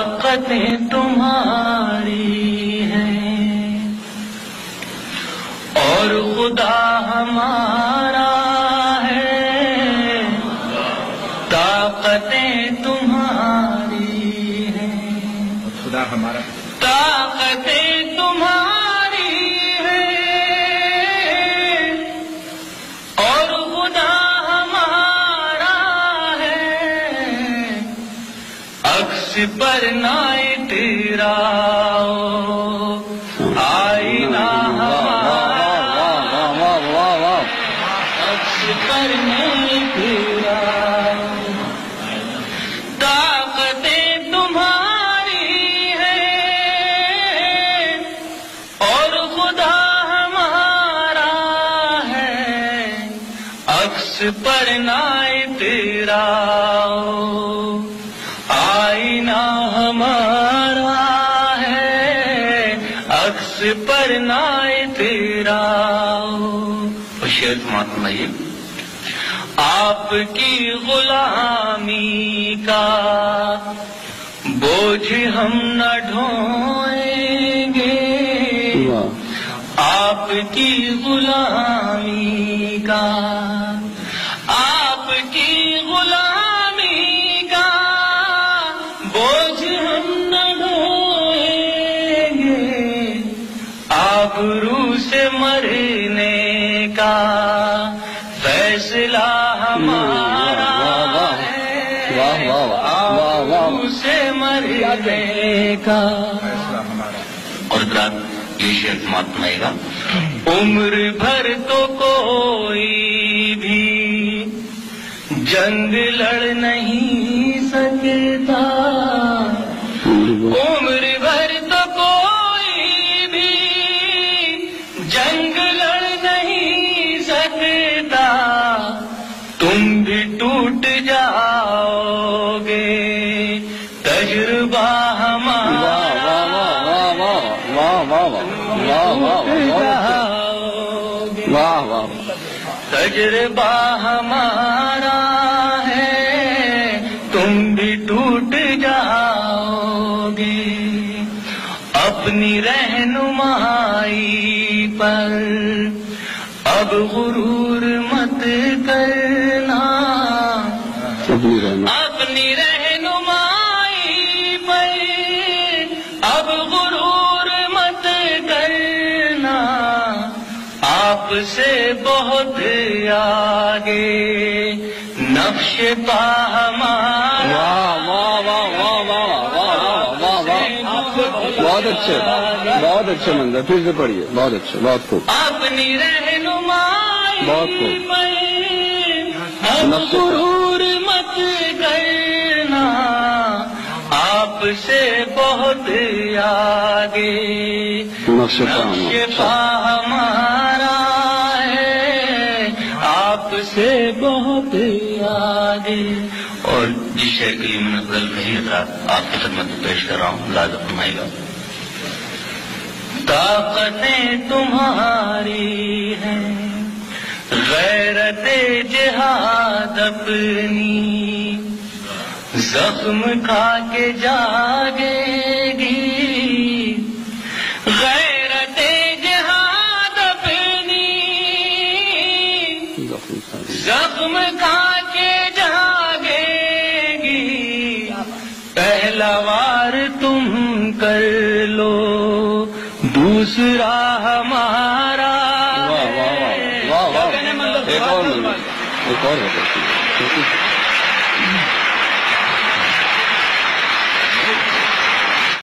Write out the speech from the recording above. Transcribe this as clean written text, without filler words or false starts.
طاقتیں تمہاری ہیں اور خدا ہمارا ہے، طاقتیں تمہاری ہیں، خدا ہمارا، طاقتیں تمہاری ہیں اور خدا ہمارا ہے، عکس پر نہ اتراؤ آئینہ ہمارا، عکس پر نہ اتراؤ، طاقتیں تمہاری ہیں اور خدا ہمارا ہے، عکس پر نہ اتراؤ آئینہ ہمارا ہے، عکس پر نہ اتراؤ۔ اور شعر مہاتما یہ، آپ کی غلامی کا بوجھ ہم نہ ڈھوئیں گے، آپ کی غلامی کا، آپ کی غلامی کا بوجھ ہم نہ ڈھوئیں گے، آبرو سے مرنے کا فیصلہ ہمارا ہے، آبرو سے مرنے کا۔ اور رات یہ شعر مہاتما گا، عمر بھر تو کوئی بھی جنگ لڑ نہیں سکتا، عمر بھر تو کوئی بھی جنگ لڑ نہیں سکتا، تم بھی ٹوٹ جاؤ گے تجربہ ہمارا، تجربہ ہمارا ہے، تم بھی ٹوٹ جاؤ گے، اپنی رہنمائی پر اب غرور مت کرنا، اپنی رہنمائی پر اب غرور مت کرنا، آپ سے بہت آگے نقش پا ہمارا۔ بہت اچھے، بہت اچھے منظر، پھر سے پڑھیے، بہت اچھے، بہت خوب، اپنی رہنمائی بہت خوب، اب غرور مت کرنا، آپ سے بہت آگے نقش پا ہمارا ہے، آپ سے بہت آگے۔ اور جس شعر کے لیے میں نے بدل نہیں تھا آپ کی خدمت میں پیش کر رہا ہوں، لازم فرمائے گا۔ طاقتیں تمہاری ہیں، غیرت جہاد اپنی زخم کھا کے جاگے گی، غیرت جہاد اپنی زخم کھا کے جاگے گی، پہلا وار تم کر لو دوسرا ہمارا ہے۔ ایک اور